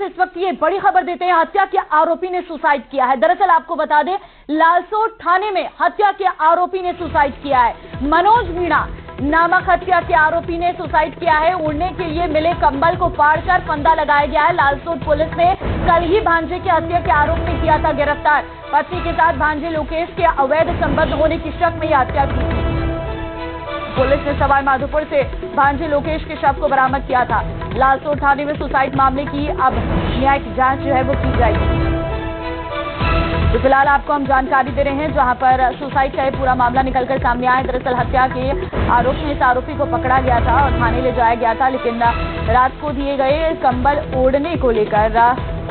इस वक्त ये बड़ी खबर देते हैं, हत्या के आरोपी ने सुसाइड किया है। दरअसल आपको बता दें, लालसोट थाने में हत्या के आरोपी ने सुसाइड किया है। मनोज मीणा नामक हत्या के आरोपी ने सुसाइड किया है। उड़ने के लिए मिले कंबल को फाड़कर फंदा लगाया गया है। लालसोट पुलिस ने कल ही भांजे की हत्या के आरोप में किया था गिरफ्तार। पत्नी के साथ भांजे लोकेश के अवैध संबंध होने की शक में यह हत्या की थी। पुलिस ने सवाई माधोपुर से भांजे लोकेश के शव को बरामद किया था। लालसोट थाने में सुसाइड मामले की अब न्यायिक जांच जो है वो की जाएगी। तो फिलहाल आपको हम जानकारी दे रहे हैं जहां पर सुसाइड का ये पूरा मामला निकलकर सामने आया। दरअसल हत्या के आरोप में इस आरोपी को पकड़ा गया था और थाने ले जाया गया था, लेकिन रात को दिए गए कंबल ओढ़ने को लेकर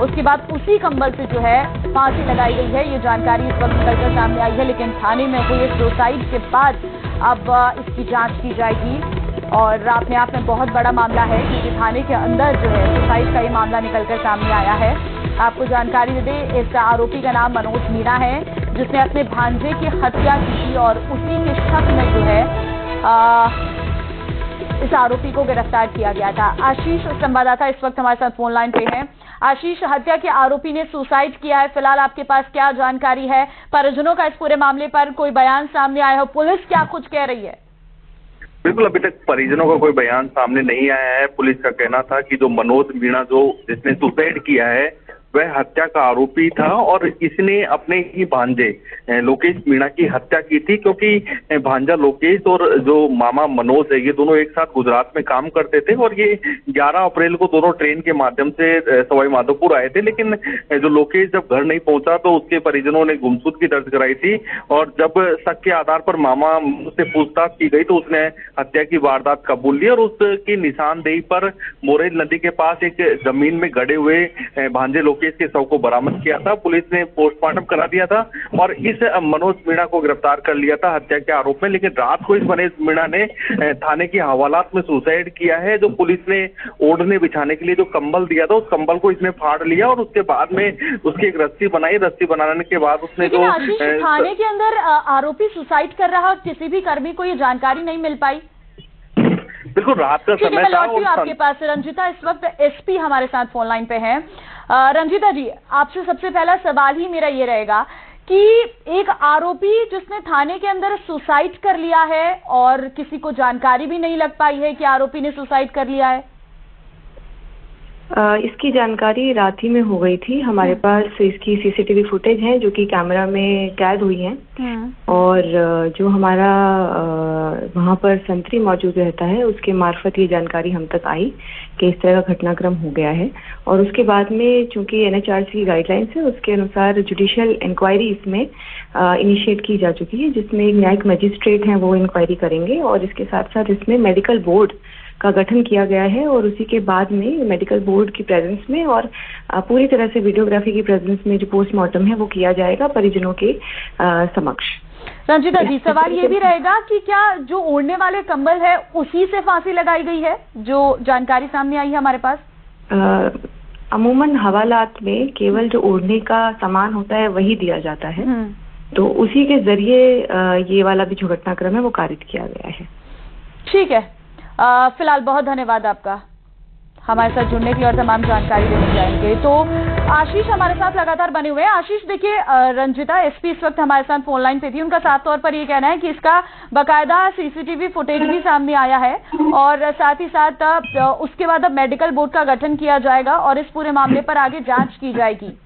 उसके बाद उसी कंबल से जो है फांसी लगाई गई है। ये जानकारी इस वक्त निकलकर सामने आई है, लेकिन थाने में हुए सुसाइड के बाद अब इसकी जांच की जाएगी और अपने आप में बहुत बड़ा मामला है क्योंकि थाने के अंदर जो है सुसाइड का ये मामला निकलकर सामने आया है। आपको जानकारी दे दें, इस आरोपी का नाम मनोज मीणा है, जिसने अपने भांजे की हत्या की थी और उसी के शक में जो है इस आरोपी को गिरफ्तार किया गया था। आशीष संवाददाता इस वक्त हमारे साथ फोन लाइन पे है। आशीष, हत्या के आरोपी ने सुसाइड किया है, फिलहाल आपके पास क्या जानकारी है? परिजनों का इस पूरे मामले पर कोई बयान सामने आया हो? पुलिस क्या कुछ कह रही है? बिल्कुल, अभी तक परिजनों का कोई बयान सामने नहीं आया है। पुलिस का कहना था कि जो मनोज मीणा जिसने सुसाइड किया है वह हत्या का आरोपी था और इसने अपने ही भांजे लोकेश मीणा की हत्या की थी, क्योंकि भांजा लोकेश और जो मामा मनोज है ये दोनों एक साथ गुजरात में काम करते थे और ये 11 अप्रैल को दोनों ट्रेन के माध्यम से सवाई माधोपुर आए थे। लेकिन जो लोकेश जब घर नहीं पहुंचा तो उसके परिजनों ने गुमशुदगी दर्ज कराई थी और जब शक के आधार पर मामा से पूछताछ की गई तो उसने हत्या की वारदात कबूल ली और उसकी निशानदेही पर मोरेल नदी के पास एक जमीन में गड़े हुए भांजे लोकेश के शव को बरामद किया था। पुलिस ने पोस्टमार्टम करा दिया था और इस मनोज मीणा को गिरफ्तार कर लिया था हत्या के आरोप में। लेकिन रात को इस मनोज मीणा ने थाने की हवालात में सुसाइड किया है। जो पुलिस ने ओढ़ने बिछाने के लिए जो कंबल दिया था उस कंबल को इसने फाड़ लिया और उसके बाद में उसकी एक रस्सी बनाई। रस्सी बनाने के बाद उसने जो थाने के अंदर आरोपी सुसाइड कर रहा, किसी भी कर्मी को ये जानकारी नहीं मिल पाई। बिल्कुल, रात का समय था। और आपके पास रंजिता इस वक्त एसपी हमारे साथ फोन लाइन पे है। रंजिता जी, आपसे सबसे पहला सवाल ही मेरा ये रहेगा कि एक आरोपी जिसने थाने के अंदर सुसाइड कर लिया है और किसी को जानकारी भी नहीं लग पाई है कि आरोपी ने सुसाइड कर लिया है। इसकी जानकारी रात ही में हो गई थी। हमारे पास इसकी सीसीटीवी फुटेज है जो कि कैमरा में कैद हुई है और जो हमारा वहाँ पर संतरी मौजूद रहता है उसके मार्फत ये जानकारी हम तक आई कि इस तरह का घटनाक्रम हो गया है। और उसके बाद में चूंकि एनएचआरसी की गाइडलाइंस है उसके अनुसार जुडिशियल इंक्वायरी इसमें इनिशिएट की जा चुकी है, जिसमें एक न्यायिक मजिस्ट्रेट हैं वो इंक्वायरी करेंगे और इसके साथ साथ इसमें मेडिकल बोर्ड का गठन किया गया है और उसी के बाद में मेडिकल बोर्ड की प्रेजेंस में और पूरी तरह से वीडियोग्राफी की प्रेजेंस में जो पोस्टमार्टम है वो किया जाएगा परिजनों के समक्ष। रंजिता जी, सवाल ये भी रहेगा कि क्या जो ओढ़ने वाले कंबल है उसी से फांसी लगाई गई है, जो जानकारी सामने आई है हमारे पास? अमूमन हवालात में केवल जो ओढ़ने का सामान होता है वही दिया जाता है, तो उसी के जरिए ये वाला भी जो घटनाक्रम है वो कारित किया गया है। ठीक है, फिलहाल बहुत धन्यवाद आपका हमारे साथ जुड़ने की और तमाम जानकारी देने जाएंगे। तो आशीष हमारे साथ लगातार बने हुए हैं। आशीष, देखिए, रंजिता एसपी इस वक्त हमारे साथ फोन लाइन पे थी। उनका साफ तौर पर ये कहना है कि इसका बकायदा सीसीटीवी फुटेज भी सामने आया है और साथ ही साथ उसके बाद अब मेडिकल बोर्ड का गठन किया जाएगा और इस पूरे मामले पर आगे जांच की जाएगी।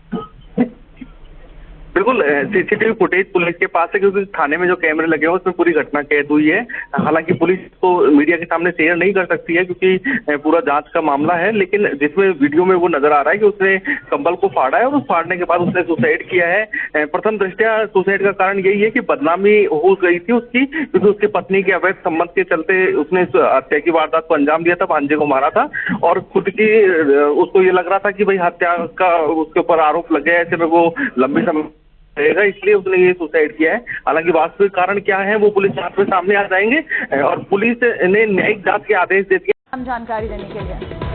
बिल्कुल, सीसीटीवी फुटेज पुलिस के पास है क्योंकि थाने में जो कैमरे लगे हुए उसमें पूरी घटना कैद हुई है। हालांकि पुलिस को मीडिया के सामने शेयर नहीं कर सकती है क्योंकि पूरा जांच का मामला है, लेकिन जिसमें वीडियो में वो नजर आ रहा है कि उसने कंबल को फाड़ा है और उस फाड़ने के बाद उसने सुसाइड किया है। प्रथम दृष्टया सुसाइड का कारण यही है कि बदनामी हो गई थी उसकी, क्योंकि उसकी पत्नी के अवैध संबंध के चलते उसने हत्या की वारदात को अंजाम दिया था, भांजे को मारा था और खुद की उसको ये लग रहा था कि भाई हत्या का उसके ऊपर आरोप लग गया है, ऐसे में वो लंबे समय रहेगा, इसलिए उसने ये सुसाइड किया है। हालांकि वास्तविक कारण क्या है वो पुलिस जांच में सामने आ जाएंगे और पुलिस ने न्यायिक जांच के आदेश दे दिए। जानकारी देने के लिए